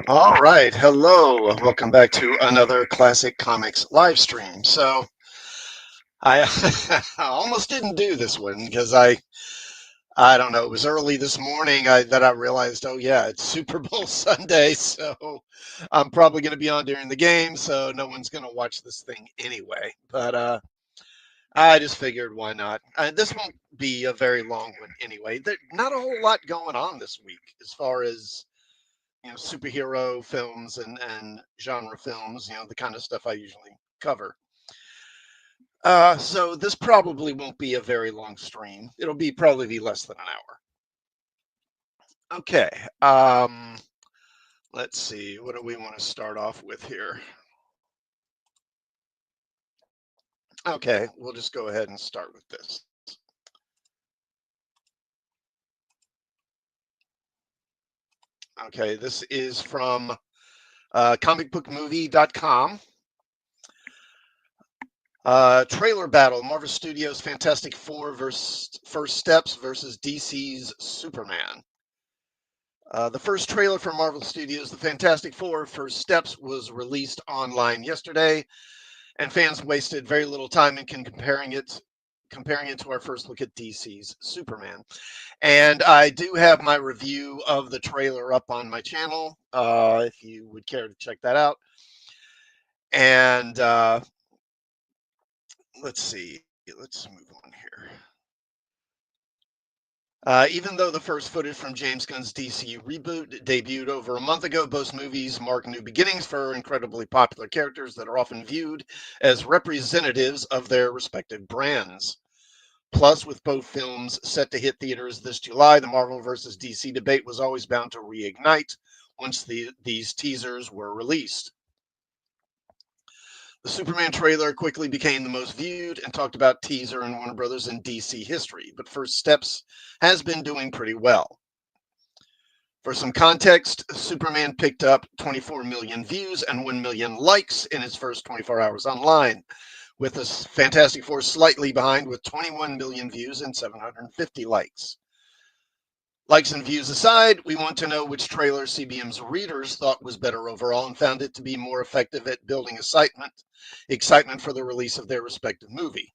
All right, hello. Welcome back to another Classic Comics live stream. I I almost didn't do this one because I don't know. It was early this morning that I realized, oh yeah, it's Super Bowl Sunday, so I'm probably going to be on during the game, so no one's going to watch this thing anyway. But I just figured, why not? This won't be a very long one anyway. Not a whole lot going on this week as far as superhero films and genre films, the kind of stuff I usually cover. So this probably won't be a very long stream. It'll be probably be less than an hour. Okay. Let's see. What do we want to start off with here? Okay, we'll just go ahead and start with this. Okay, this is from comicbookmovie.com. Trailer battle: Marvel Studios' Fantastic Four versus First Steps versus DC's Superman. The first trailer for Marvel Studios' The Fantastic Four First Steps was released online yesterday, and fans wasted very little time in comparing it to our first look at DC's Superman. And I do have my review of the trailer up on my channel, if you would care to check that out. And let's see, let's move on here. Even though the first footage from James Gunn's DC reboot debuted over a month ago, both movies mark new beginnings for incredibly popular characters that are often viewed as representatives of their respective brands. Plus, with both films set to hit theaters this July, the Marvel versus DC debate was always bound to reignite once these teasers were released. The Superman trailer quickly became the most viewed and talked about teaser in Warner Brothers and DC history, but First Steps has been doing pretty well. For some context, Superman picked up 24 million views and 1 million likes in its first 24 hours online, with the Fantastic Four slightly behind with 21 million views and 750 likes. Likes and views aside, we want to know which trailer CBM's readers thought was better overall and found it to be more effective at building excitement for the release of their respective movie.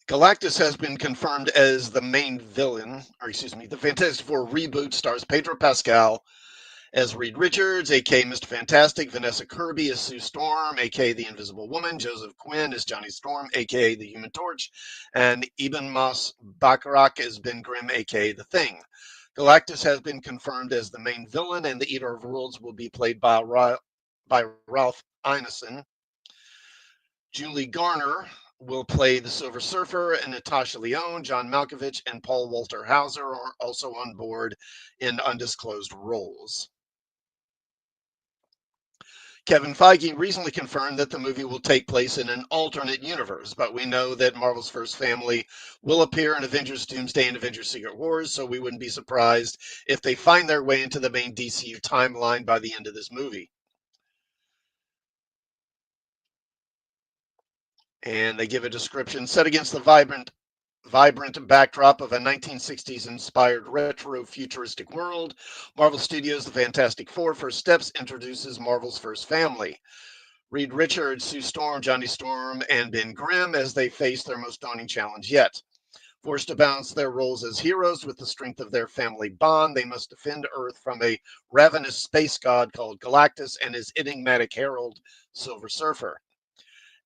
Galactus has been confirmed as the main villain, or excuse me, the Fantastic Four reboot stars Pedro Pascal as Reed Richards, aka Mr. Fantastic, Vanessa Kirby as Sue Storm, aka the Invisible Woman, Joseph Quinn as Johnny Storm, aka the Human Torch, and Eben Moss Bacharach as Ben Grimm, aka the Thing. Galactus has been confirmed as the main villain, and the Eater of Worlds will be played by Ralph Ineson. Julie Garner will play the Silver Surfer, and Natasha Lyonne, John Malkovich, and Paul Walter Hauser are also on board in undisclosed roles. Kevin Feige recently confirmed that the movie will take place in an alternate universe, but we know that Marvel's first family will appear in Avengers Doomsday and Avengers Secret Wars, so we wouldn't be surprised if they find their way into the main DCU timeline by the end of this movie. And they give a description set against the vibrant backdrop of a 1960s inspired retro futuristic world. Marvel Studios' The Fantastic Four First Steps introduces Marvel's first family. Reed Richards, Sue Storm, Johnny Storm, and Ben Grimm as they face their most daunting challenge yet. Forced to balance their roles as heroes with the strength of their family bond, they must defend Earth from a ravenous space god called Galactus and his enigmatic herald, Silver Surfer.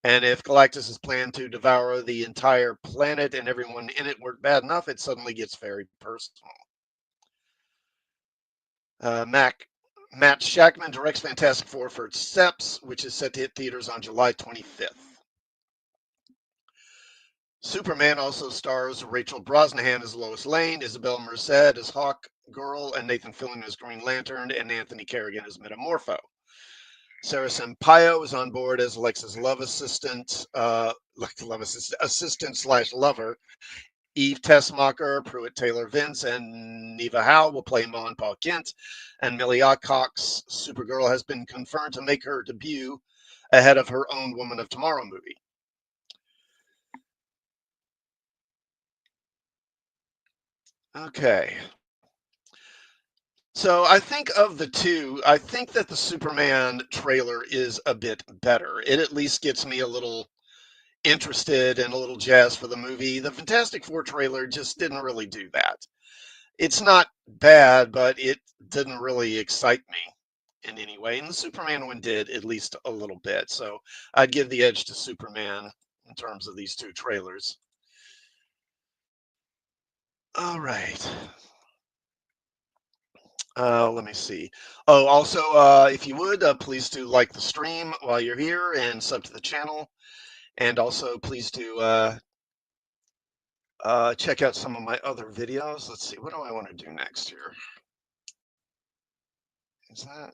And if Galactus' plan to devour the entire planet and everyone in it weren't bad enough, it suddenly gets very personal. Matt Shakman directs Fantastic Four First Steps, which is set to hit theaters on July 25th. Superman also stars Rachel Brosnahan as Lois Lane, Isabel Merced as Hawk Girl, and Nathan Fillion as Green Lantern, and Anthony Kerrigan as Metamorpho. Sarah Sampaio is on board as Alexa's assistant slash lover. Eve Tessmacher, Pruitt Taylor Vince, and Neva Howe will play Ma and Pa Kent. And Millie Alcock's Supergirl has been confirmed to make her debut ahead of her own Woman of Tomorrow movie. Okay. So I think of the two, I think that the Superman trailer is a bit better. It at least gets me a little interested and a little jazzed for the movie. The Fantastic Four trailer just didn't really do that. It's not bad, but it didn't really excite me in any way. And the Superman one did at least a little bit. So I'd give the edge to Superman in terms of these two trailers. All right. Let me see. Oh, also, if you would, please do like the stream while you're here and sub to the channel. And also, please do check out some of my other videos. Let's see, what do I want to do next here? Is that?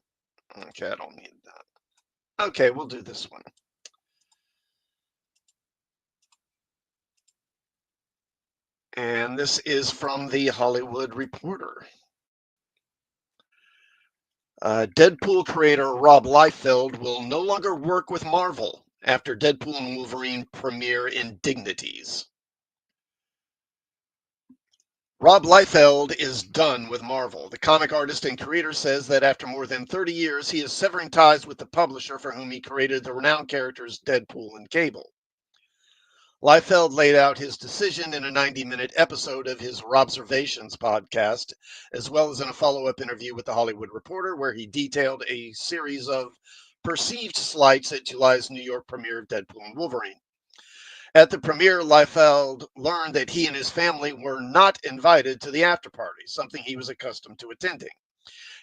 Okay, I don't need that. Okay, we'll do this one. And this is from the Hollywood Reporter. Deadpool creator Rob Liefeld will no longer work with Marvel after Deadpool and Wolverine premiere indignities. Rob Liefeld is done with Marvel. The comic artist and creator says that after more than 30 years, he is severing ties with the publisher for whom he created the renowned characters Deadpool and Cable. Liefeld laid out his decision in a 90-minute episode of his Robservations podcast, as well as in a follow-up interview with The Hollywood Reporter, where he detailed a series of perceived slights at July's New York premiere of Deadpool and Wolverine. At the premiere, Liefeld learned that he and his family were not invited to the after party, something he was accustomed to attending.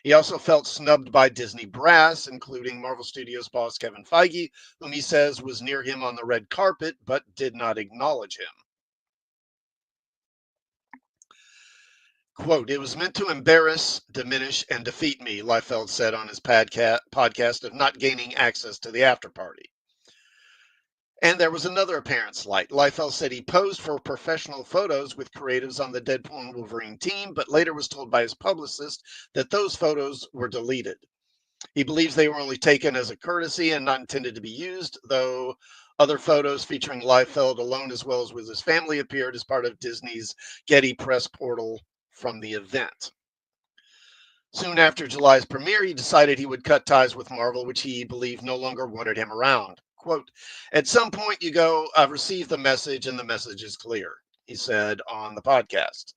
He also felt snubbed by Disney brass, including Marvel Studios boss Kevin Feige, whom he says was near him on the red carpet but did not acknowledge him. Quote, "It was meant to embarrass, diminish, and defeat me," Liefeld said on his podcast of not gaining access to the after party. And there was another apparent slight. Liefeld said he posed for professional photos with creatives on the Deadpool and Wolverine team, but later was told by his publicist that those photos were deleted. He believes they were only taken as a courtesy and not intended to be used, though other photos featuring Liefeld alone as well as with his family appeared as part of Disney's Getty Press portal from the event. Soon after July's premiere, he decided he would cut ties with Marvel, which he believed no longer wanted him around. Quote, "At some point you go, I've received the message and the message is clear," he said on the podcast.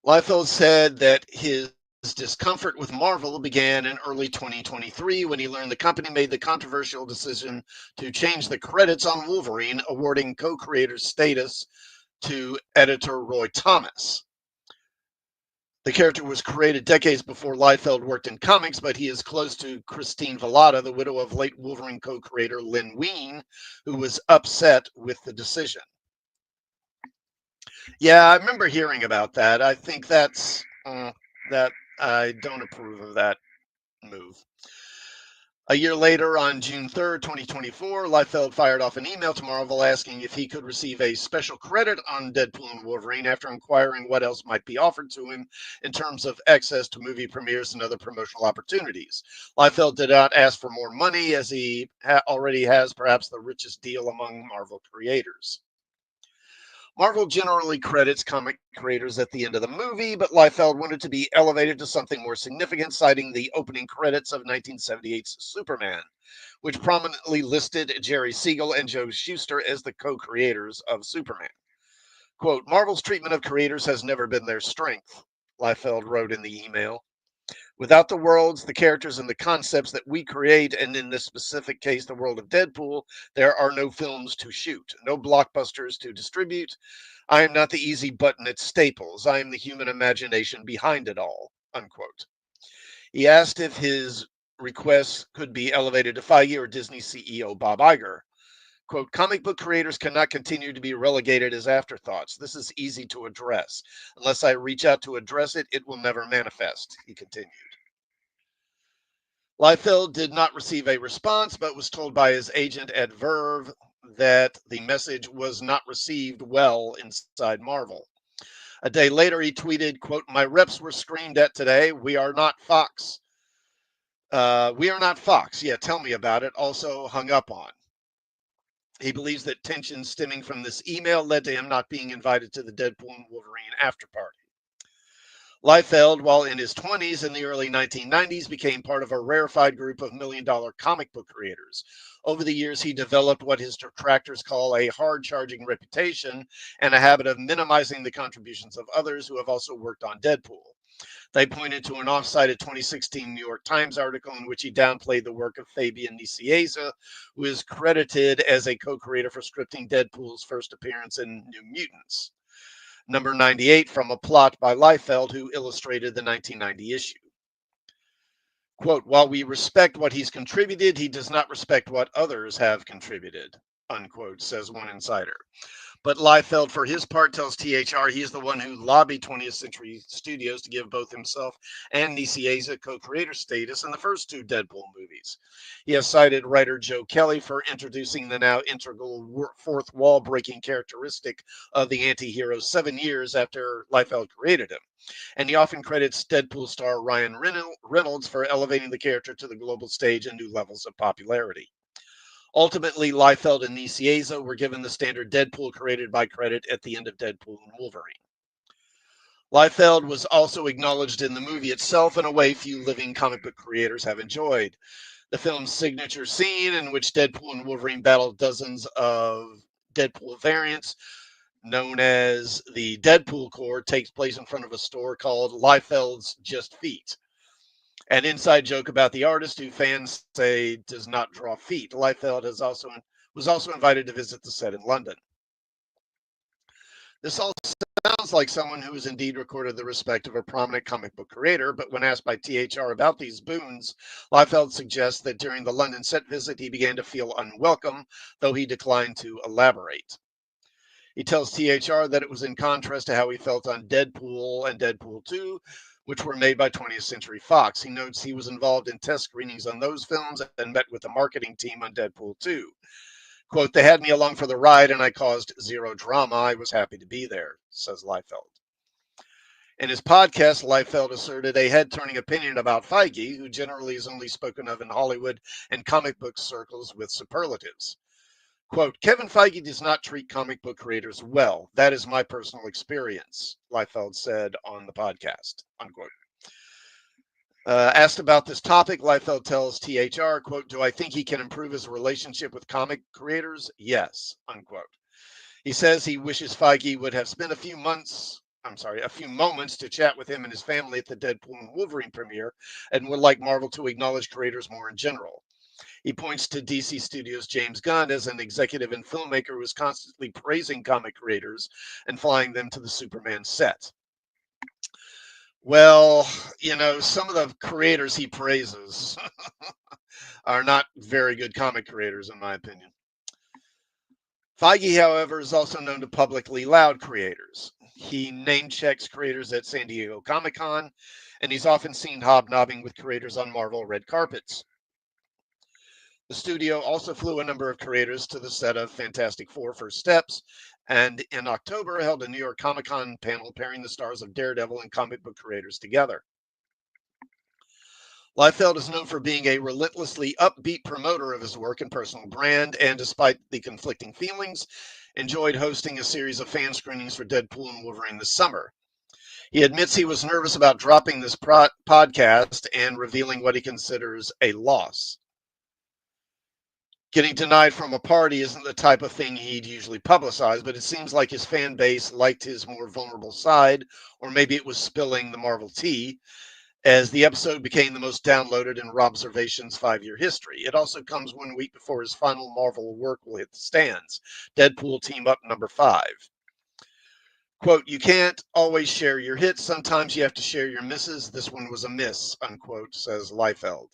Liefeld said that his discomfort with Marvel began in early 2023 when he learned the company made the controversial decision to change the credits on Wolverine, awarding co-creator status to editor Roy Thomas. The character was created decades before Liefeld worked in comics, but he is close to Christine Vallada, the widow of late Wolverine co-creator Lynn Wein, who was upset with the decision. Yeah, I remember hearing about that. I think that I don't approve of that move. A year later, on June 3rd, 2024, Liefeld fired off an email to Marvel asking if he could receive a special credit on Deadpool and Wolverine after inquiring what else might be offered to him in terms of access to movie premieres and other promotional opportunities. Liefeld did not ask for more money, as he already has perhaps the richest deal among Marvel creators. Marvel generally credits comic creators at the end of the movie, but Liefeld wanted to be elevated to something more significant, citing the opening credits of 1978's Superman, which prominently listed Jerry Siegel and Joe Shuster as the co-creators of Superman. Quote, "Marvel's treatment of creators has never been their strength," Liefeld wrote in the email. "Without the worlds, the characters, and the concepts that we create, and in this specific case, the world of Deadpool, there are no films to shoot, no blockbusters to distribute. I am not the easy button at Staples. I am the human imagination behind it all," unquote. He asked if his requests could be elevated to Feige or Disney CEO Bob Iger. Quote, "Comic book creators cannot continue to be relegated as afterthoughts. This is easy to address. Unless I reach out to address it, it will never manifest," he continued. Liefeld did not receive a response, but was told by his agent at Verve that the message was not received well inside Marvel. A day later, he tweeted, quote, "My reps were screamed at today. We are not Fox. We are not Fox. Yeah, tell me about it. Also hung up on." He believes that tension stemming from this email led to him not being invited to the Deadpool and Wolverine after party. Liefeld, while in his 20s in the early 1990s, became part of a rarefied group of million-dollar comic book creators. Over the years, he developed what his detractors call a hard-charging reputation and a habit of minimizing the contributions of others who have also worked on Deadpool. They pointed to an off-cited 2016 New York Times article in which he downplayed the work of Fabian Nicieza, who is credited as a co-creator for scripting Deadpool's first appearance in New Mutants. Number 98 from a plot by Liefeld, who illustrated the 1990 issue. Quote, while we respect what he's contributed, he does not respect what others have contributed, unquote, says one insider. But Liefeld, for his part, tells THR he is the one who lobbied 20th Century Studios to give both himself and Nicieza co-creator status in the first two Deadpool movies. He has cited writer Joe Kelly for introducing the now integral fourth wall-breaking characteristic of the anti-hero 7 years after Liefeld created him. And he often credits Deadpool star Ryan Reynolds for elevating the character to the global stage and new levels of popularity. Ultimately, Liefeld and Nicieza were given the standard Deadpool created by credit at the end of Deadpool and Wolverine. Liefeld was also acknowledged in the movie itself in a way few living comic book creators have enjoyed. The film's signature scene, in which Deadpool and Wolverine battle dozens of Deadpool variants, known as the Deadpool Corps, takes place in front of a store called Liefeld's Just Feet. An inside joke about the artist, who fans say does not draw feet. Liefeld was also invited to visit the set in London. This all sounds like someone who has indeed recorded the respect of a prominent comic book creator, but when asked by THR about these boons, Liefeld suggests that during the London set visit he began to feel unwelcome, though he declined to elaborate. He tells THR that it was in contrast to how he felt on Deadpool and Deadpool 2, which were made by 20th Century Fox. He notes he was involved in test screenings on those films and met with the marketing team on Deadpool 2. Quote, they had me along for the ride and I caused zero drama. I was happy to be there, says Liefeld. In his podcast, Liefeld asserted a head-turning opinion about Feige, who generally is only spoken of in Hollywood and comic book circles with superlatives. Quote, Kevin Feige does not treat comic book creators well. That is my personal experience, Liefeld said on the podcast, unquote. Asked about this topic, Liefeld tells THR, quote, do I think he can improve his relationship with comic creators? Yes, unquote. He says he wishes Feige would have spent a few moments to chat with him and his family at the Deadpool and Wolverine premiere and would like Marvel to acknowledge creators more in general. He points to DC Studios' James Gunn as an executive and filmmaker who is constantly praising comic creators and flying them to the Superman set. Well, some of the creators he praises are not very good comic creators, in my opinion. Feige, however, is also known to publicly laud creators. He name checks creators at San Diego Comic-Con, and he's often seen hobnobbing with creators on Marvel red carpets. The studio also flew a number of creators to the set of Fantastic Four First Steps, and in October held a New York Comic-Con panel pairing the stars of Daredevil and comic book creators together. Liefeld is known for being a relentlessly upbeat promoter of his work and personal brand, and despite the conflicting feelings, enjoyed hosting a series of fan screenings for Deadpool and Wolverine this summer. He admits he was nervous about dropping this podcast and revealing what he considers a loss. Getting denied from a party isn't the type of thing he'd usually publicize, but it seems like his fan base liked his more vulnerable side, or maybe it was spilling the Marvel tea, as the episode became the most downloaded in Robservation's 5-year history. It also comes 1 week before his final Marvel work will hit the stands, Deadpool Team Up number 5. Quote, you can't always share your hits. Sometimes you have to share your misses. This one was a miss, unquote, says Liefeld,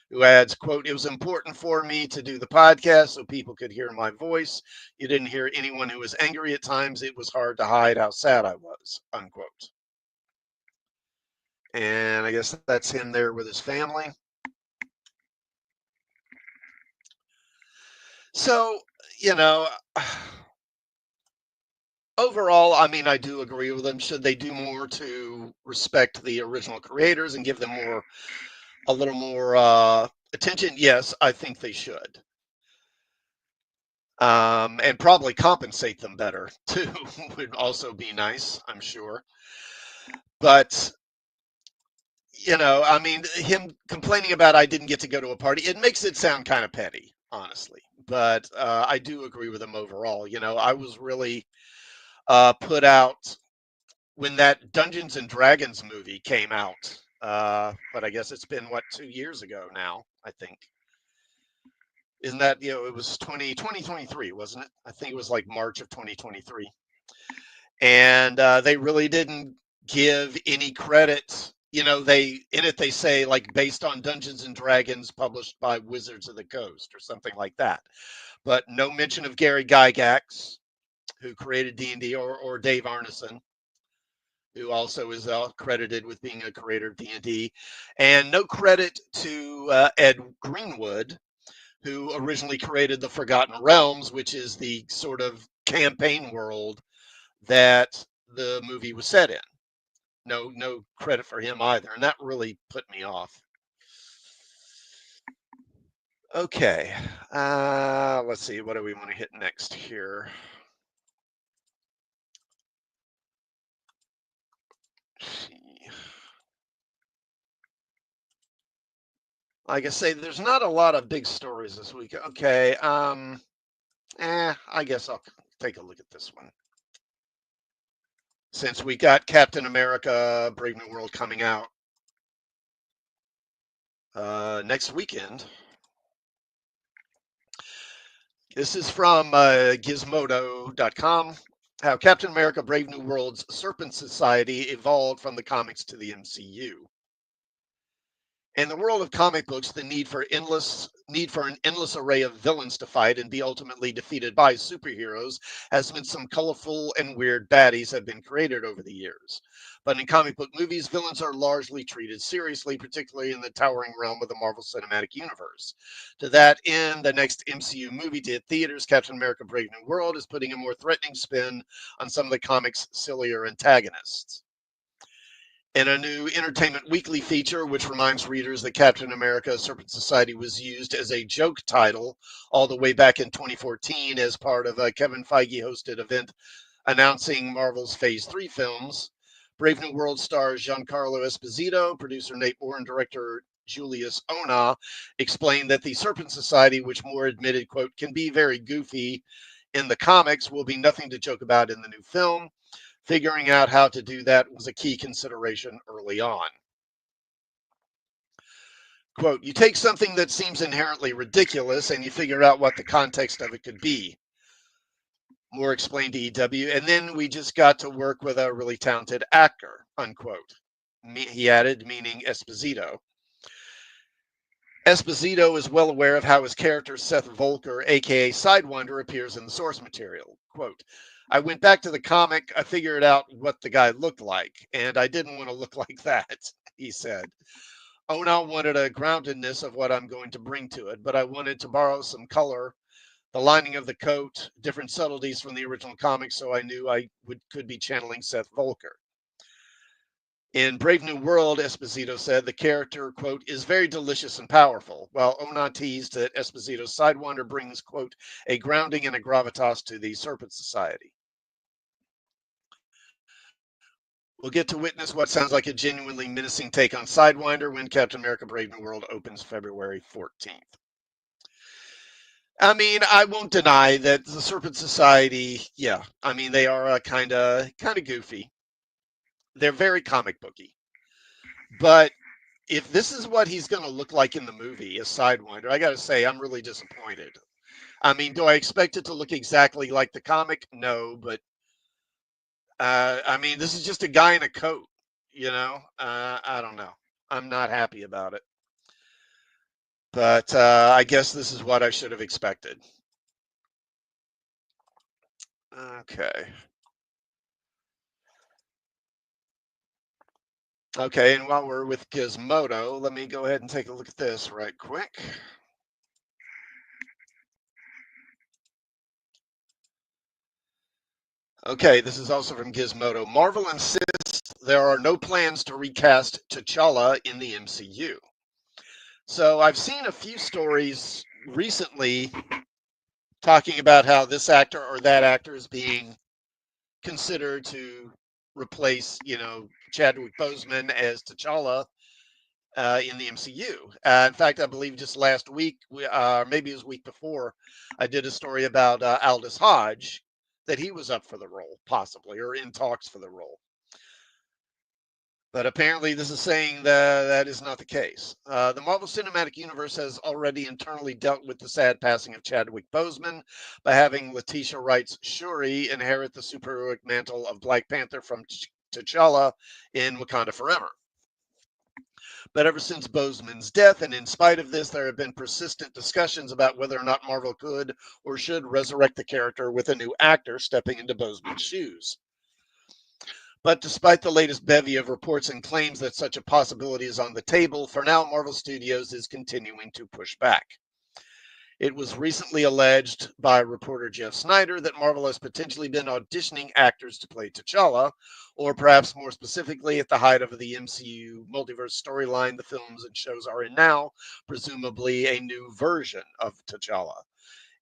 who adds, quote, it was important for me to do the podcast so people could hear my voice. You didn't hear anyone who was angry at times. It was hard to hide how sad I was, unquote. And I guess that's him there with his family. So, overall, I mean, I do agree with them. Should they do more to respect the original creators and give them a little more attention? Yes, I think they should. and probably compensate them better too would also be nice, I'm sure. But I mean, him complaining about I didn't get to go to a party, it makes it sound kind of petty, honestly. But I do agree with him overall. I was really put out when that Dungeons and Dragons movie came out. But I guess it's been what 2 years ago now. I think isn't that it was 2023, wasn't it? I think it was like March of 2023, and they really didn't give any credit. They in it they say like based on Dungeons and Dragons published by Wizards of the Coast or something like that, but no mention of Gary Gygax, who created D&D, or Dave Arneson, who also is credited with being a creator of D&D, and no credit to Ed Greenwood, who originally created the Forgotten Realms, which is the sort of campaign world that the movie was set in. No credit for him either, and that really put me off. Okay, let's see. What do we want to hit next here? Let's see. Like I say, there's not a lot of big stories this week. Okay, I guess I'll take a look at this one. Since we got Captain America Brave New World coming out next weekend. This is from Gizmodo.com. How Captain America Brave New World's Serpent Society evolved from the comics to the MCU. In the world of comic books, the need for an endless array of villains to fight and be ultimately defeated by superheroes has meant some colorful and weird baddies have been created over the years. But in comic book movies, villains are largely treated seriously, particularly in the towering realm of the Marvel Cinematic Universe. To that end, the next MCU movie to hit theaters, Captain America Brave New World, is putting a more threatening spin on some of the comics' sillier antagonists. In a new Entertainment Weekly feature, which reminds readers that Captain America Serpent Society was used as a joke title all the way back in 2014 as part of a Kevin Feige hosted event announcing Marvel's Phase 3 films. Brave New World stars Giancarlo Esposito, producer Nate Moore, and director Julius Ona explained that the Serpent Society, which Moore admitted, quote, can be very goofy in the comics, will be nothing to joke about in the new film. Figuring out how to do that was a key consideration early on. Quote, you take something that seems inherently ridiculous and you figure out what the context of it could be, Moore explained to EW, and then we just got to work with a really talented actor, unquote. He added, meaning Esposito. Esposito is well aware of how his character Seth Volker, aka Sidewinder, appears in the source material. Quote, I went back to the comic, I figured out what the guy looked like, and I didn't want to look like that, he said. Ona wanted a groundedness of what I'm going to bring to it, but I wanted to borrow some color, the lining of the coat, different subtleties from the original comic, so I knew I could be channeling Seth Volker. In Brave New World, Esposito said the character, quote, is very delicious and powerful, while Ona teased that Esposito's Sidewinder brings, quote, a grounding and a gravitas to the Serpent Society. We'll get to witness what sounds like a genuinely menacing take on Sidewinder when Captain America Brave New World opens February 14th. I mean, I won't deny that the Serpent Society, yeah, I mean, they are kind of goofy. They're very comic booky. But if this is what he's going to look like in the movie, a Sidewinder, I got to say, I'm really disappointed. I mean, do I expect it to look exactly like the comic? No, but I mean, this is just a guy in a coat, I don't know. I'm not happy about it. But I guess this is what I should have expected. Okay. Okay, and while we're with Gizmodo, let me go ahead and take a look at this right quick. Okay, this is also from Gizmodo. Marvel insists there are no plans to recast T'Challa in the MCU. So I've seen a few stories recently talking about how this actor or that actor is being considered to replace, Chadwick Boseman as T'Challa in the MCU. In fact, I believe just last week, maybe it was week before, I did a story about Aldous Hodge, that he was up for the role, possibly, or in talks for the role. But apparently, this is saying that that is not the case. The Marvel Cinematic Universe has already internally dealt with the sad passing of Chadwick Boseman by having Letitia Wright's Shuri inherit the superheroic mantle of Black Panther from T'Challa in Wakanda Forever. But ever since Boseman's death, and in spite of this, there have been persistent discussions about whether or not Marvel could or should resurrect the character with a new actor stepping into Boseman's shoes. But despite the latest bevy of reports and claims that such a possibility is on the table, for now, Marvel Studios is continuing to push back. It was recently alleged by reporter Jeff Snyder that Marvel has potentially been auditioning actors to play T'Challa, or perhaps more specifically, at the height of the MCU multiverse storyline the films and shows are in now, presumably a new version of T'Challa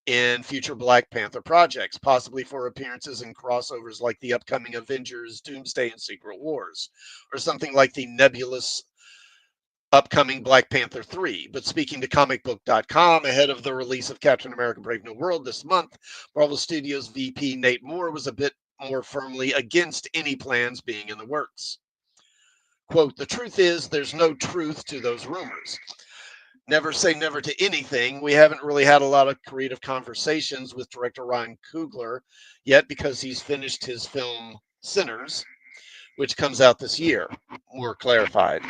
in future Black Panther projects, possibly for appearances in crossovers like the upcoming Avengers, Doomsday, and Secret Wars, or something like the nebulous upcoming Black Panther 3. But speaking to comicbook.com ahead of the release of Captain America Brave New World this month, Marvel Studios VP Nate Moore was a bit more firmly against any plans being in the works. Quote, "The truth is, there's no truth to those rumors. Never say never to anything. We haven't really had a lot of creative conversations with director Ryan Coogler yet because he's finished his film Sinners, which comes out this year," Moore clarified.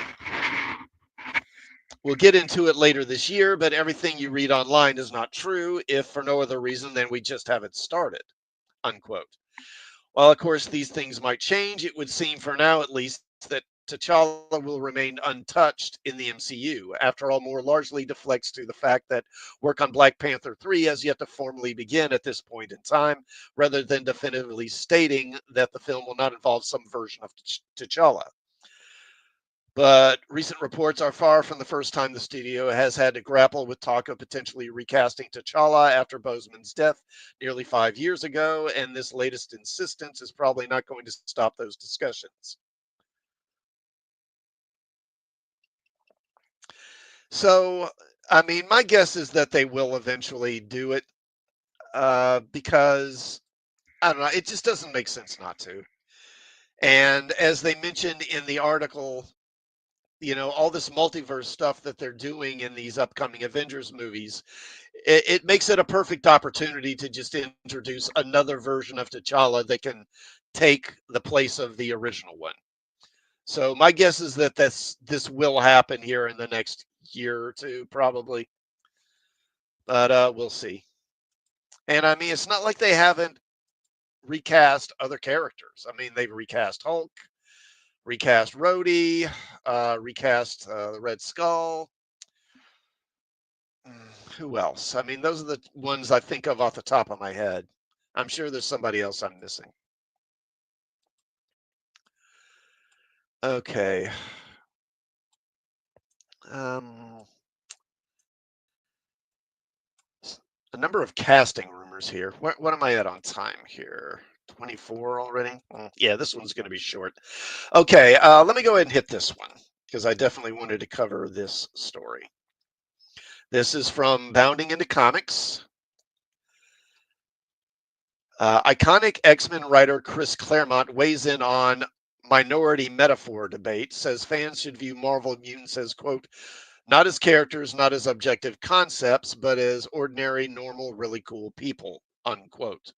"We'll get into it later this year, but everything you read online is not true, if for no other reason than we just haven't started," unquote. While, of course, these things might change, it would seem for now at least that T'Challa will remain untouched in the MCU. After all, Moore largely deflects to the fact that work on Black Panther 3 has yet to formally begin at this point in time, rather than definitively stating that the film will not involve some version of T'Challa. But recent reports are far from the first time the studio has had to grapple with talk of potentially recasting T'Challa after Boseman's death nearly 5 years ago, and this latest insistence is probably not going to stop those discussions. So, I mean, my guess is that they will eventually do it because, I don't know, it just doesn't make sense not to. And as they mentioned in the article, all this multiverse stuff that they're doing in these upcoming Avengers movies, it makes it a perfect opportunity to just introduce another version of T'Challa that can take the place of the original one. So my guess is that this will happen here in the next year or two, probably, but we'll see. And I mean, it's not like they haven't recast other characters. I mean, they've recast Hulk, recast Rhodey, recast the Red Skull. Who else? I mean, those are the ones I think of off the top of my head. I'm sure there's somebody else I'm missing. Okay. Um, a number of casting rumors here. What am I at on time here? 24 already? Yeah, this one's going to be short. Okay, let me go ahead and hit this one because I definitely wanted to cover this story. This is from Bounding into Comics. Iconic X-Men writer Chris Claremont weighs in on minority metaphor debate, says fans should view Marvel mutants as, quote, not as characters, not as objective concepts, but as ordinary, normal, really cool people, unquote.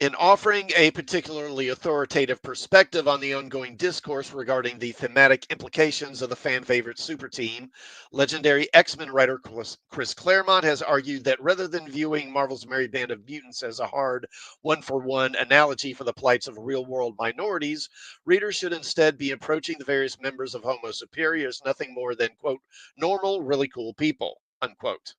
In offering a particularly authoritative perspective on the ongoing discourse regarding the thematic implications of the fan favorite super team, legendary X-Men writer Chris Claremont has argued that rather than viewing Marvel's Merry Band of Mutants as a hard one-for-one analogy for the plights of real-world minorities, readers should instead be approaching the various members of Homo Superior as nothing more than, quote, normal, really cool people, unquote.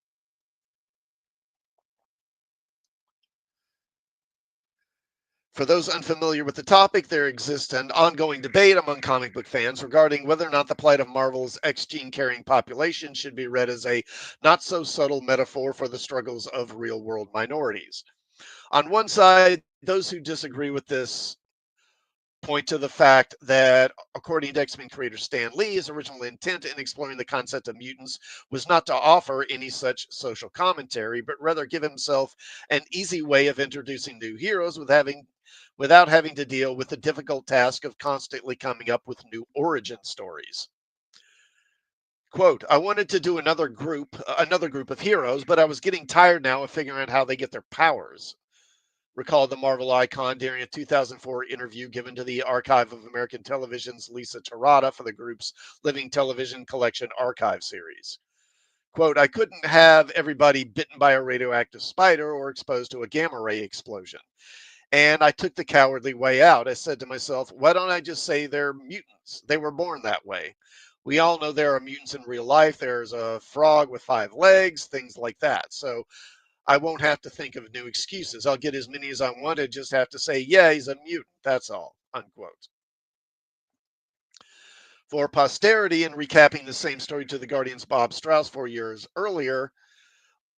For those unfamiliar with the topic, there exists an ongoing debate among comic book fans regarding whether or not the plight of Marvel's X gene carrying population should be read as a not so subtle metaphor for the struggles of real world minorities. On one side, those who disagree with this point to the fact that, according to X Men creator Stan Lee, his original intent in exploring the concept of mutants was not to offer any such social commentary, but rather give himself an easy way of introducing new heroes without having to deal with the difficult task of constantly coming up with new origin stories. Quote, I wanted to do another group of heroes, but I was getting tired now of figuring out how they get their powers, recalled the Marvel icon during a 2004 interview given to the Archive of American Television's Lisa Terada for the group's Living Television Collection Archive series. Quote, I couldn't have everybody bitten by a radioactive spider or exposed to a gamma ray explosion. And I took the cowardly way out. I said to myself, why don't I just say they're mutants? They were born that way. We all know there are mutants in real life. There's a frog with 5 legs, things like that. So I won't have to think of new excuses. I'll get as many as I want and just have to say, yeah, he's a mutant. That's all, unquote. For posterity, in recapping the same story to the Guardian's Bob Strauss 4 years earlier,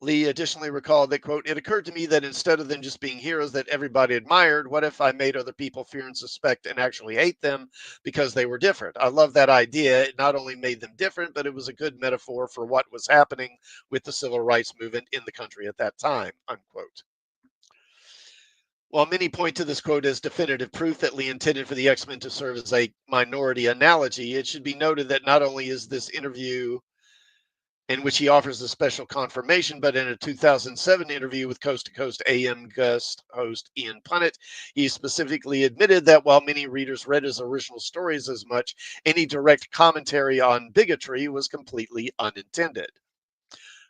Lee additionally recalled that, quote, it occurred to me that instead of them just being heroes that everybody admired, what if I made other people fear and suspect and actually hate them because they were different? I love that idea. It not only made them different, but it was a good metaphor for what was happening with the civil rights movement in the country at that time, unquote. While many point to this quote as definitive proof that Lee intended for the X-Men to serve as a minority analogy, it should be noted that not only is this interview in which he offers a special confirmation, but in a 2007 interview with Coast to Coast AM guest host Ian Punnett, he specifically admitted that while many readers read his original stories as much, any direct commentary on bigotry was completely unintended.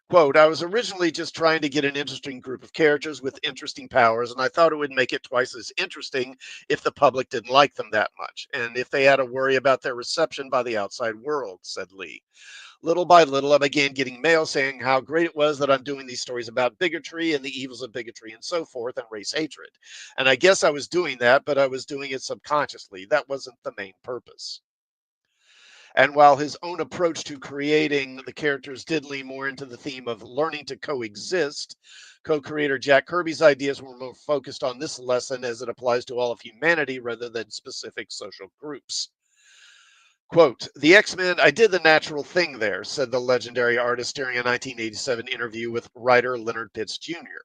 Quote, I was originally just trying to get an interesting group of characters with interesting powers, and I thought it would make it twice as interesting if the public didn't like them that much, and if they had to worry about their reception by the outside world, said Lee. Little by little, I began getting mail saying how great it was that I'm doing these stories about bigotry and the evils of bigotry and so forth and race hatred. And I guess I was doing that, but I was doing it subconsciously. That wasn't the main purpose. And while his own approach to creating the characters did lean more into the theme of learning to coexist, co creator Jack Kirby's ideas were more focused on this lesson as it applies to all of humanity rather than specific social groups. Quote, the X-Men, I did the natural thing there, said the legendary artist during a 1987 interview with writer Leonard Pitts Jr.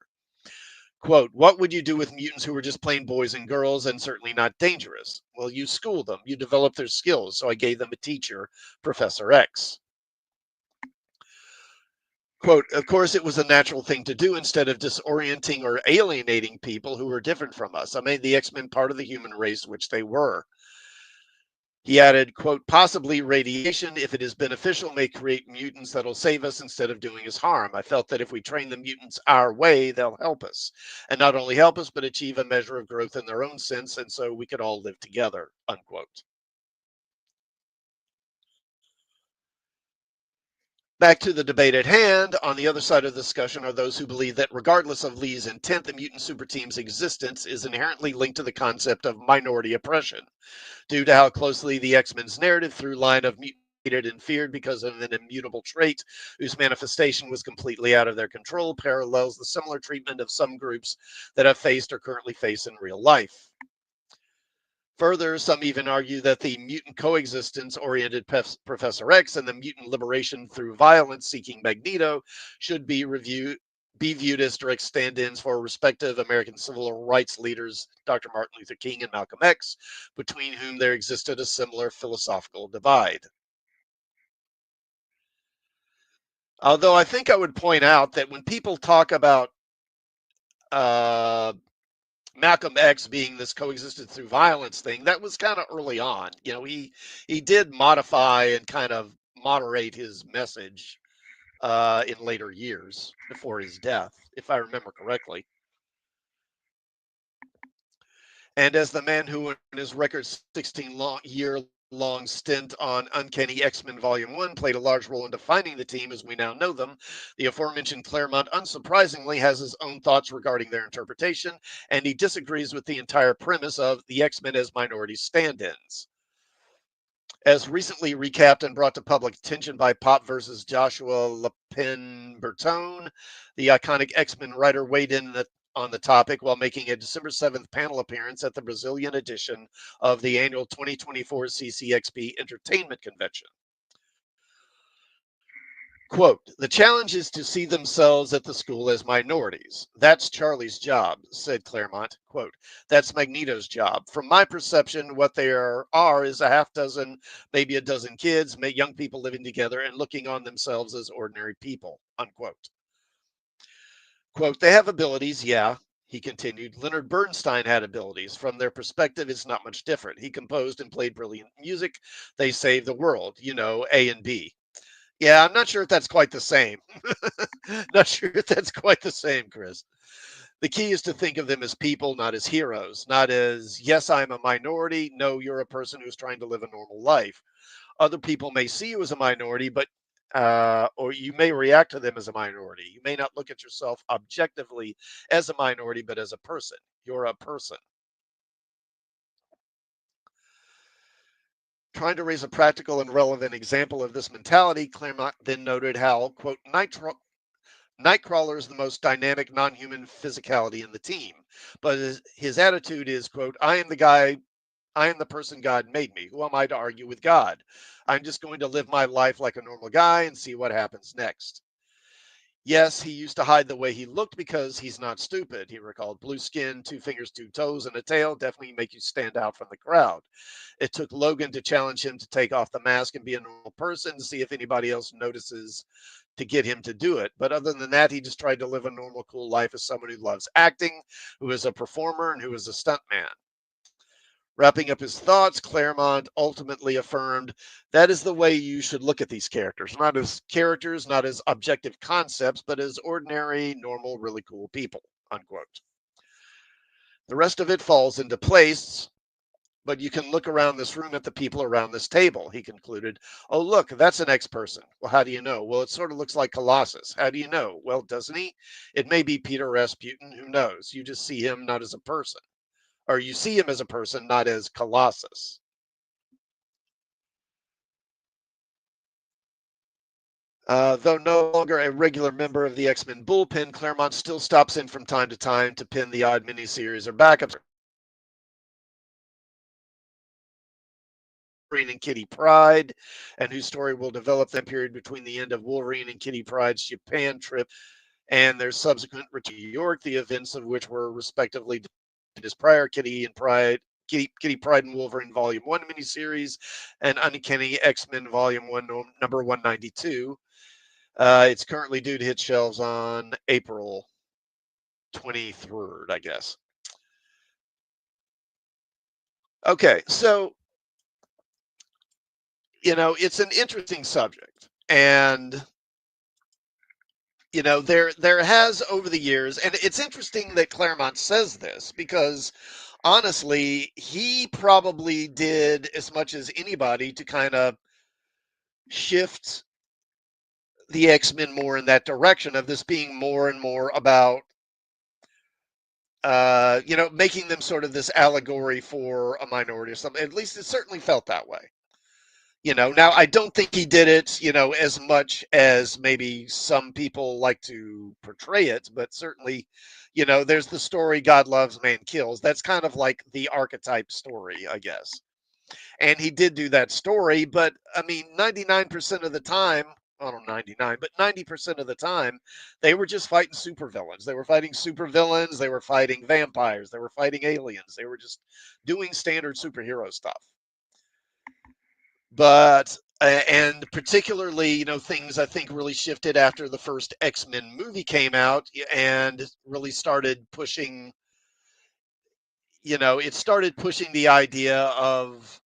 Quote, what would you do with mutants who were just plain boys and girls and certainly not dangerous? Well, you school them, you develop their skills, so I gave them a teacher, Professor X. Quote, of course, it was a natural thing to do instead of disorienting or alienating people who were different from us. I made the X-Men part of the human race, which they were. He added, quote, possibly radiation, if it is beneficial, may create mutants that'll save us instead of doing us harm. I felt that if we train the mutants our way, they'll help us. And not only help us, but achieve a measure of growth in their own sense, and so we could all live together, unquote. Back to the debate at hand, on the other side of the discussion are those who believe that regardless of Lee's intent, the mutant super team's existence is inherently linked to the concept of minority oppression, due to how closely the X-Men's narrative through line of mutated and feared because of an immutable trait whose manifestation was completely out of their control parallels the similar treatment of some groups that have faced or currently face in real life. Further, some even argue that the mutant coexistence oriented Professor X and the mutant liberation through violence seeking Magneto should be viewed as direct stand-ins for respective American civil rights leaders, Dr. Martin Luther King and Malcolm X, between whom there existed a similar philosophical divide. Although I think I would point out that when people talk about uh, Malcolm X being this coexisted through violence thing, that was kind of early on. You know, he did modify and kind of moderate his message in later years before his death, if I remember correctly. And as the man who, in his record 16 year long stint on Uncanny X-Men Volume 1 played a large role in defining the team as we now know them. The aforementioned Claremont, unsurprisingly, has his own thoughts regarding their interpretation, and he disagrees with the entire premise of the X-Men as minority stand-ins. As recently recapped and brought to public attention by Pop versus Joshua Lepin Bertone, the iconic X-Men writer weighed in on the topic while making a December 7th panel appearance at the Brazilian edition of the annual 2024 CCXP Entertainment Convention. Quote, the challenge is to see themselves at the school as minorities. That's Charlie's job, said Claremont. Quote, that's Magneto's job. From my perception, what are is a half dozen, maybe a dozen kids, young people living together and looking on themselves as ordinary people, unquote. Quote, they have abilities, yeah, he continued. Leonard Bernstein had abilities. From their perspective, it's not much different. He composed and played brilliant music. They saved the world, A and B. Yeah, I'm not sure if that's quite the same. Not sure if that's quite the same, Chris. The key is to think of them as people, not as heroes, not as, yes, I'm a minority. No, you're a person who's trying to live a normal life. Other people may see you as a minority, but or you may react to them as a minority. You may not look at yourself objectively as a minority, but as a person. You're a person. Trying to raise a practical and relevant example of this mentality, Claremont then noted how, quote, Nightcrawler is the most dynamic non-human physicality in the team, but his attitude is, quote, I am the person God made me. Who am I to argue with God? I'm just going to live my life like a normal guy and see what happens next. Yes, he used to hide the way he looked because he's not stupid. He recalled blue skin, 2 fingers, 2 toes, and a tail definitely make you stand out from the crowd. It took Logan to challenge him to take off the mask and be a normal person to see if anybody else notices to get him to do it. But other than that, he just tried to live a normal, cool life as someone who loves acting, who is a performer, and who is a stuntman. Wrapping up his thoughts, Claremont ultimately affirmed that is the way you should look at these characters, not as objective concepts, but as ordinary, normal, really cool people, unquote. The rest of it falls into place, but you can look around this room at the people around this table, he concluded. Oh, look, that's an X person. Well, how do you know? Well, it sort of looks like Colossus. How do you know? Well, doesn't he? It may be Peter Rasputin. Who knows? You just see him not as a person, or you see him as a person, not as Colossus. Though no longer a regular member of the X-Men bullpen, Claremont still stops in from time to time to pin the odd miniseries or backups. Wolverine and Kitty Pryde, and whose story will develop that period between the end of Wolverine and Kitty Pryde's Japan trip and their subsequent return to New York, the events of which were respectively as prior Kitty Pryde and Wolverine Volume 1 miniseries and Uncanny X-Men Volume 1, number 192. It's currently due to hit shelves on April 23rd, I guess. Okay, so, it's an interesting subject. And, there has over the years, and it's interesting that Claremont says this because honestly, he probably did as much as anybody to kind of shift the X-Men more in that direction of this being more and more about making them sort of this allegory for a minority or something. At least it certainly felt that way. Now I don't think he did it, as much as maybe some people like to portray it, but certainly, there's the story God loves, man kills. That's kind of like the archetype story, I guess. And he did do that story, but I mean, 99% of the time, I don't know, 99, but 90% of the time, they were just fighting supervillains. They were fighting supervillains. They were fighting vampires. They were fighting aliens. They were just doing standard superhero stuff. But and particularly, things I think really shifted after the first X-Men movie came out and really started pushing, it started pushing the idea of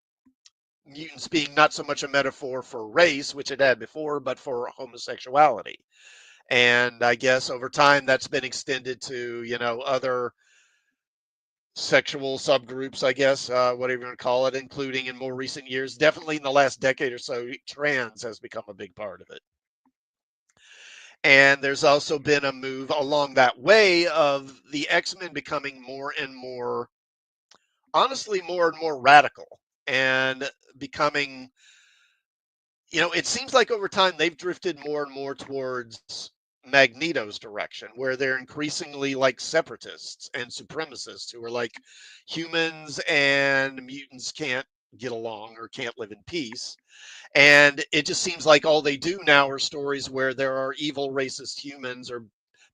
mutants being not so much a metaphor for race, which it had before, but for homosexuality. And I guess over time that's been extended to, other sexual subgroups, I guess, whatever you want to call it, including in more recent years. Definitely in the last decade or so, trans has become a big part of it. And there's also been a move along that way of the X-Men becoming more and more, honestly, more and more radical and becoming, it seems like over time they've drifted more and more towards Magneto's direction, where they're increasingly like separatists and supremacists who are like humans and mutants can't get along or can't live in peace. And it just seems like all they do now are stories where there are evil racist humans or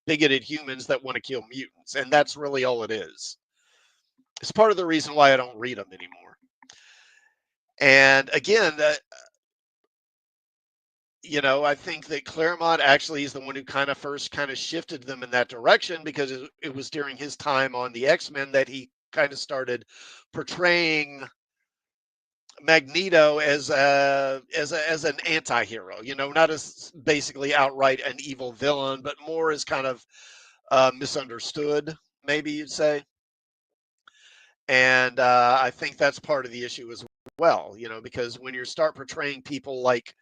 bigoted humans that want to kill mutants. And that's really all it is. It's part of the reason why I don't read them anymore. And again, I think that Claremont actually is the one who kind of first kind of shifted them in that direction because it was during his time on the X-Men that he kind of started portraying Magneto as an anti-hero, not as basically outright an evil villain, but more as kind of misunderstood, maybe you'd say. And I think that's part of the issue as well, because when you start portraying people like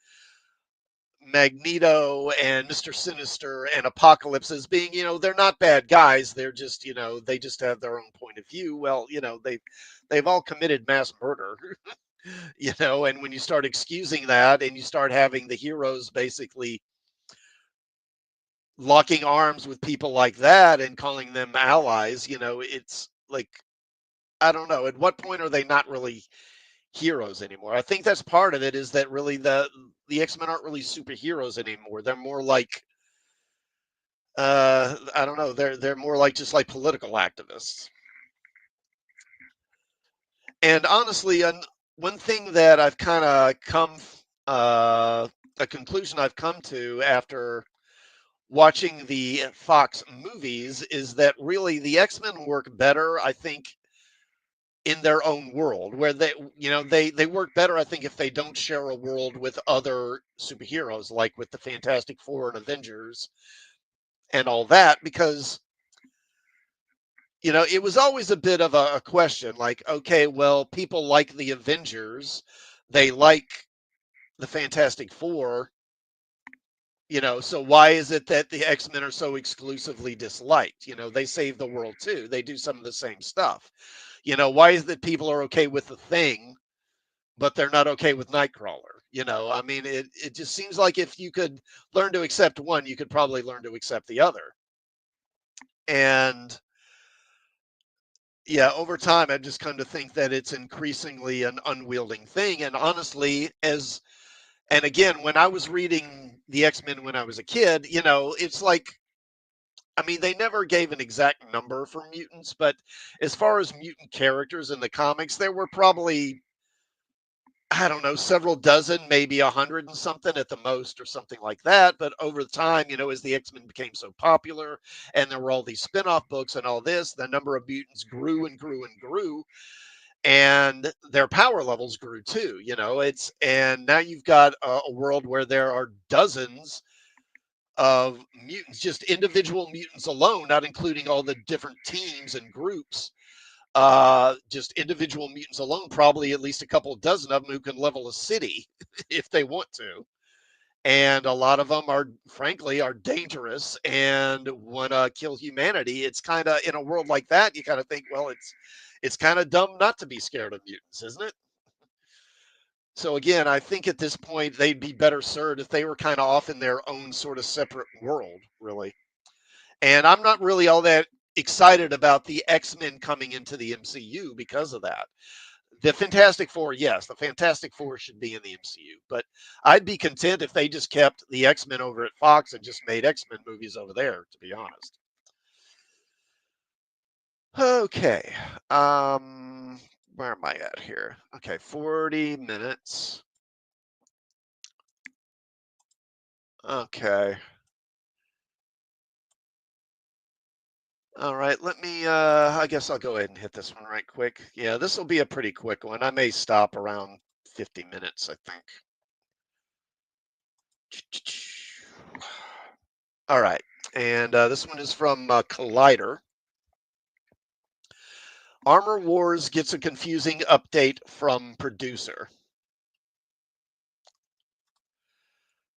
Magneto and Mr. Sinister and Apocalypse as being, they're not bad guys. They're just, they just have their own point of view. Well, they've all committed mass murder, and when you start excusing that and you start having the heroes basically locking arms with people like that and calling them allies, it's like, I don't know. At what point are they not really heroes anymore? I think that's part of it, is that really the X-Men aren't really superheroes anymore. They're more like, I don't know. They're more like just like political activists. And honestly, one thing that I've kind of a conclusion I've come to after watching the Fox movies is that really the X-Men work better, I think, in their own world, where they work better, I think, if they don't share a world with other superheroes, like with the Fantastic Four and Avengers and all that, because it was always a bit of a question, like, okay, well, people like the Avengers, they like the Fantastic Four, so why is it that the X-Men are so exclusively disliked? They save the world too. They do some of the same stuff. Why is it that people are okay with the Thing, but they're not okay with Nightcrawler? I mean, it just seems like if you could learn to accept one, you could probably learn to accept the other. And yeah, over time, I've just come to think that it's increasingly an unwielding thing. And honestly, and again, when I was reading the X-Men when I was a kid, it's like, I mean, they never gave an exact number for mutants, but as far as mutant characters in the comics, there were probably, I don't know, several dozen, maybe 100 and something at the most, or something like that. But over time, as the X-Men became so popular and there were all these spin-off books and all this, the number of mutants grew and grew and grew, and their power levels grew too. And now you've got a world where there are dozens of mutants, just individual mutants alone, not including all the different teams and groups. Just individual mutants alone, probably at least a couple dozen of them who can level a city if they want to. And a lot of them are, frankly, are dangerous and want to kill humanity. It's kind of, in a world like that, you kind of think, well, it's kind of dumb not to be scared of mutants, isn't it? So again, I think at this point they'd be better served if they were kind of off in their own sort of separate world, really. And I'm not really all that excited about the X-Men coming into the MCU because of that. The Fantastic Four, yes, the Fantastic Four should be in the MCU, but I'd be content if they just kept the X-Men over at Fox and just made X-Men movies over there, to be honest. Okay. Where am I at here? Okay, 40 minutes. Okay. All right, let me I guess I'll go ahead and hit this one right quick. Yeah, this will be a pretty quick one. I may stop around 50 minutes, I think. All right. And this one is from Collider. Armor Wars gets a confusing update from producer.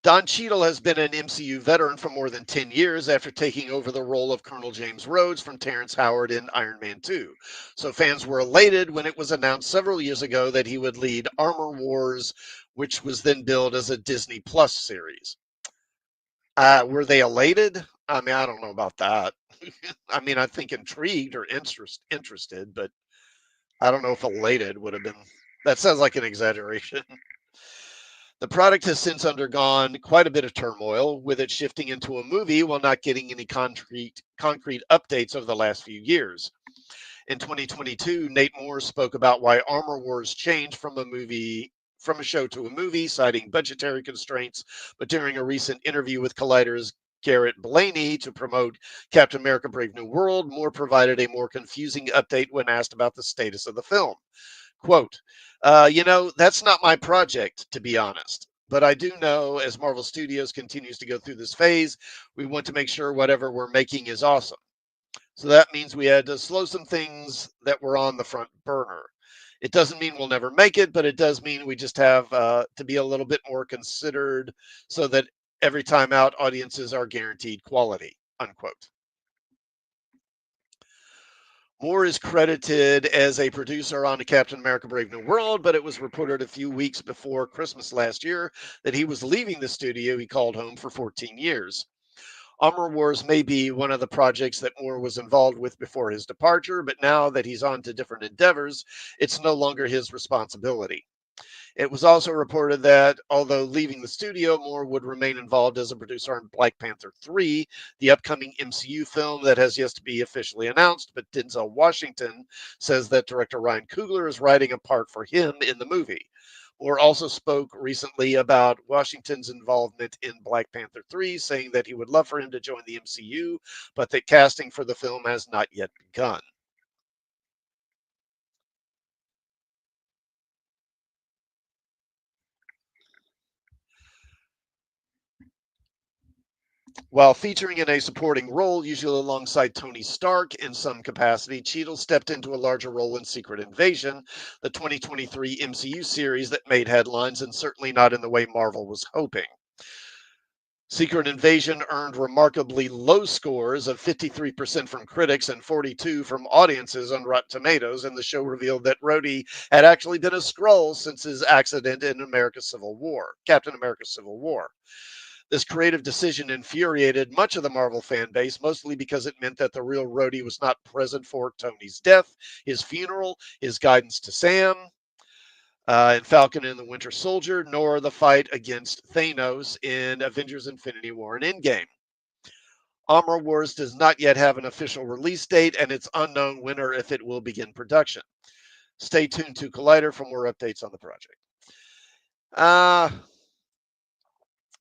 Don Cheadle has been an MCU veteran for more than 10 years after taking over the role of Colonel James Rhodes from Terrence Howard in Iron Man 2. So fans were elated when it was announced several years ago that he would lead Armor Wars, which was then billed as a Disney Plus series. Were they elated? I mean, I don't know about that. I mean, I think intrigued or interested, but I don't know if elated would have been. That sounds like an exaggeration. The product has since undergone quite a bit of turmoil, with it shifting into a movie while not getting any concrete updates over the last few years. In 2022, Nate Moore spoke about why Armor Wars changed from a show to a movie, citing budgetary constraints. But during a recent interview with Collider's Garrett Blaney to promote Captain America: Brave New World, Moore provided a more confusing update when asked about the status of the film. Quote, that's not my project, to be honest. But I do know as Marvel Studios continues to go through this phase, we want to make sure whatever we're making is awesome. So that means we had to slow some things that were on the front burner. It doesn't mean we'll never make it, but it does mean we just have to be a little bit more considered so that every time out, audiences are guaranteed quality, unquote. Moore is credited as a producer on Captain America: Brave New World, but it was reported a few weeks before Christmas last year that he was leaving the studio he called home for 14 years. Armor Wars may be one of the projects that Moore was involved with before his departure, but now that he's on to different endeavors, it's no longer his responsibility. It was also reported that although leaving the studio, Moore would remain involved as a producer on Black Panther 3, the upcoming MCU film that has yet to be officially announced. But Denzel Washington says that director Ryan Coogler is writing a part for him in the movie. Moore also spoke recently about Washington's involvement in Black Panther 3, saying that he would love for him to join the MCU, but that casting for the film has not yet begun. While featuring in a supporting role, usually alongside Tony Stark in some capacity, Cheadle stepped into a larger role in Secret Invasion, the 2023 MCU series that made headlines, and certainly not in the way Marvel was hoping. Secret Invasion earned remarkably low scores of 53% from critics and 42 from audiences on Rotten Tomatoes, and the show revealed that Rhodey had actually been a Skrull since his accident in Captain America's Civil War. This creative decision infuriated much of the Marvel fan base, mostly because it meant that the real Rhodey was not present for Tony's death, his funeral, his guidance to Sam, in Falcon and the Winter Soldier, nor the fight against Thanos in Avengers Infinity War and Endgame. Armor Wars does not yet have an official release date, and it's unknown when or if it will begin production. Stay tuned to Collider for more updates on the project. Uh,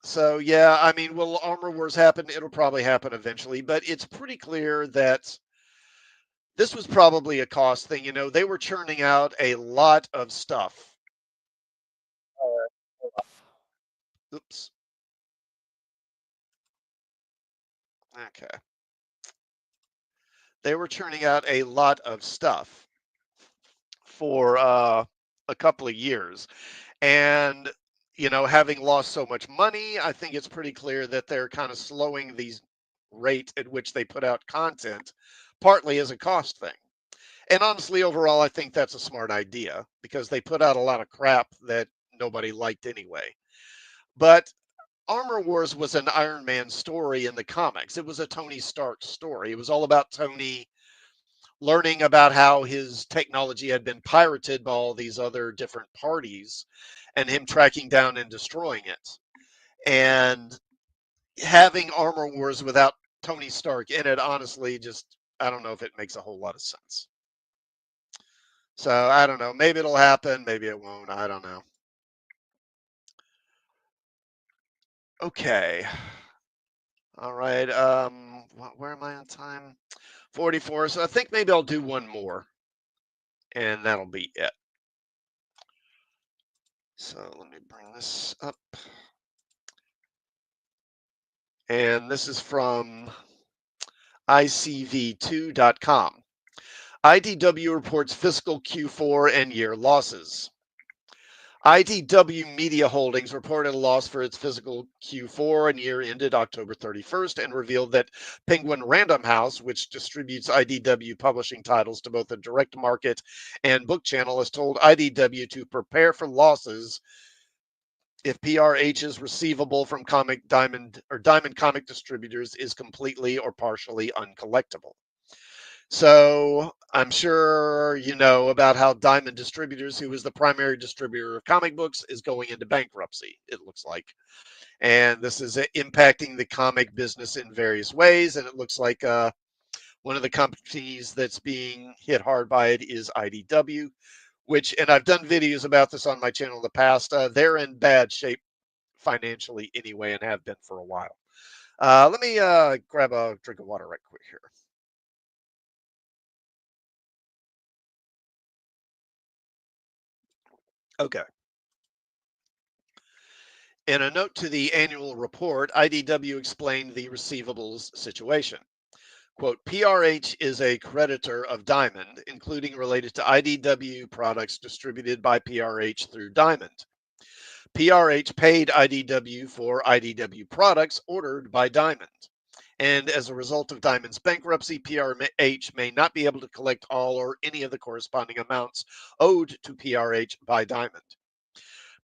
So yeah, I mean, will Armor Wars happen? It'll probably happen eventually, but it's pretty clear that this was probably a cost thing. They were churning out a lot of stuff. Oops. Okay. They were churning out a lot of stuff for a couple of years. And, having lost so much money, I think it's pretty clear that they're kind of slowing the rate at which they put out content, partly as a cost thing. And honestly, overall, I think that's a smart idea because they put out a lot of crap that nobody liked anyway. But Armor Wars was an Iron Man story in the comics. It was a Tony Stark story. It was all about Tony learning about how his technology had been pirated by all these other different parties and him tracking down and destroying it. And having Armor Wars without Tony Stark in it, honestly, just I don't know if it makes a whole lot of sense. So I don't know. Maybe it'll happen. Maybe it won't. I don't know. Okay. All right. Where am I on time? 44. So I think maybe I'll do one more, and that'll be it. So let me bring this up. And this is from ICV2.com. IDW reports fiscal Q4 and year losses. IDW Media Holdings reported a loss for its fiscal Q4 and year ended October 31st and revealed that Penguin Random House, which distributes IDW publishing titles to both the direct market and book channel, has told IDW to prepare for losses if PRH's receivable from Comic Diamond or Diamond Comic distributors is completely or partially uncollectible. So I'm sure you know about how Diamond Distributors, who is the primary distributor of comic books, is going into bankruptcy, it looks like. And this is impacting the comic business in various ways. And it looks like one of the companies that's being hit hard by it is IDW, which, and I've done videos about this on my channel in the past. They're in bad shape financially anyway and have been for a while. Let me grab a drink of water right quick here. Okay. In a note to the annual report, IDW explained the receivables situation. Quote, PRH is a creditor of Diamond, including related to IDW products distributed by PRH through Diamond. PRH paid IDW for IDW products ordered by Diamond. And as a result of Diamond's bankruptcy, PRH may not be able to collect all or any of the corresponding amounts owed to PRH by Diamond.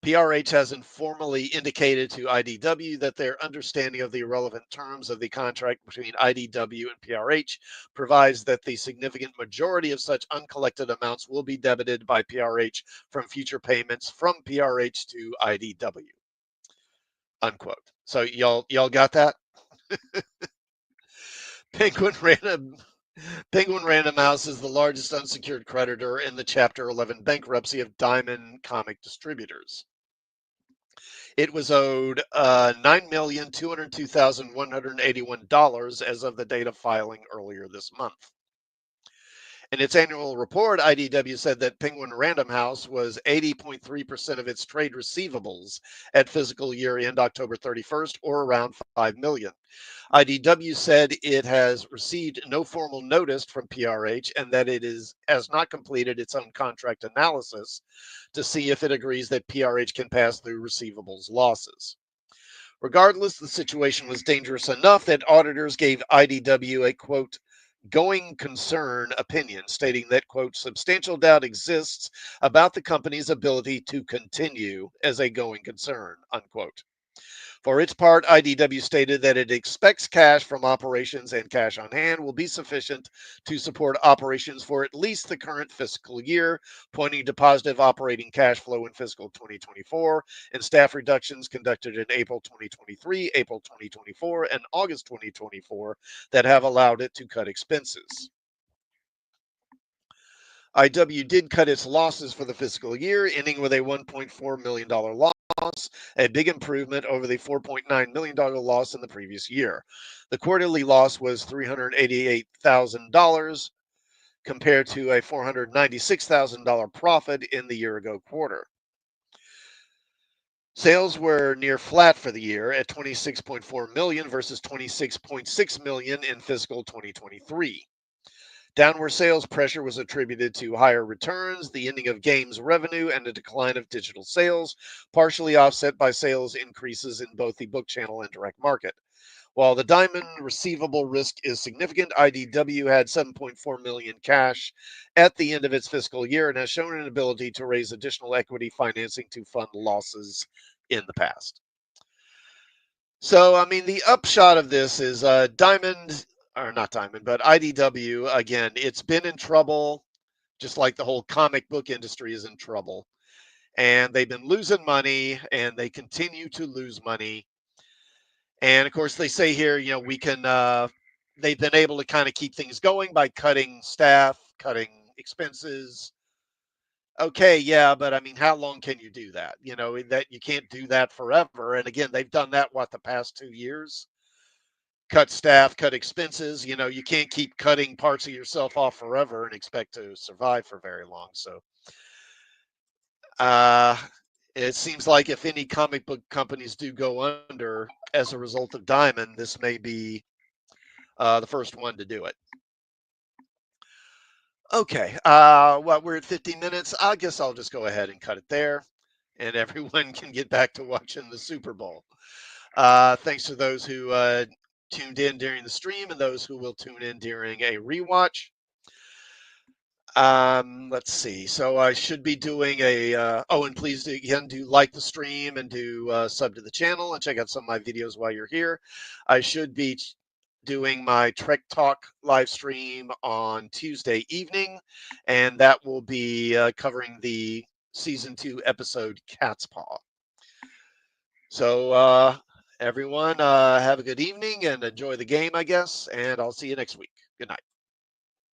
PRH has informally indicated to IDW that their understanding of the relevant terms of the contract between IDW and PRH provides that the significant majority of such uncollected amounts will be debited by PRH from future payments from PRH to IDW. Unquote. So y'all got that? Penguin Random Penguin Random House is the largest unsecured creditor in the Chapter 11 bankruptcy of Diamond Comic Distributors. It was owed $9,202,181 as of the date of filing earlier this month. In its annual report, IDW said that Penguin Random House was 80.3% of its trade receivables at fiscal year end October 31st, or around $5 million. IDW said it has received no formal notice from PRH and that it has not completed its own contract analysis to see if it agrees that PRH can pass through receivables losses. Regardless, the situation was dangerous enough that auditors gave IDW a quote, going concern opinion, stating that, quote, substantial doubt exists about the company's ability to continue as a going concern, unquote. For its part, IDW stated that it expects cash from operations and cash on hand will be sufficient to support operations for at least the current fiscal year, pointing to positive operating cash flow in fiscal 2024 and staff reductions conducted in April 2023, April 2024, and August 2024 that have allowed it to cut expenses. IW did cut its losses for the fiscal year, ending with a $1.4 million loss, a big improvement over the $4.9 million loss in the previous year. The quarterly loss was $388,000 compared to a $496,000 profit in the year ago quarter. Sales were near flat for the year at $26.4 million versus $26.6 million in fiscal 2023. Downward sales pressure was attributed to higher returns, the ending of games revenue, and a decline of digital sales, partially offset by sales increases in both the book channel and direct market. While the Diamond receivable risk is significant, IDW had $7.4 million cash at the end of its fiscal year and has shown an ability to raise additional equity financing to fund losses in the past. So, I mean, the upshot of this is Diamond, or not Diamond, but IDW, again, it's been in trouble, just like the whole comic book industry is in trouble. And they've been losing money, and they continue to lose money. And of course, they say here, you know, we can, they've been able to kind of keep things going by cutting staff, cutting expenses. Okay, yeah, but I mean, how long can you do that? You know, that you can't do that forever. And again, they've done that, what, the past 2 years? Cut staff, cut expenses. You know, you can't keep cutting parts of yourself off forever and expect to survive for very long. So, uh, it seems like if any comic book companies do go under as a result of Diamond, this may be the first one to do it. Okay. We're at 50 minutes. I guess I'll just go ahead and cut it there, and everyone can get back to watching the Super Bowl. Thanks to those who tuned in during the stream and those who will tune in during a rewatch. Let's see. So I should be doing a. And please again do like the stream and do sub to the channel and check out some of my videos while you're here. I should be doing my Trek Talk live stream on Tuesday evening, and that will be covering the season 2 episode Cat's Paw. So everyone, have a good evening and enjoy the game, I guess, and I'll see you next week. Good night.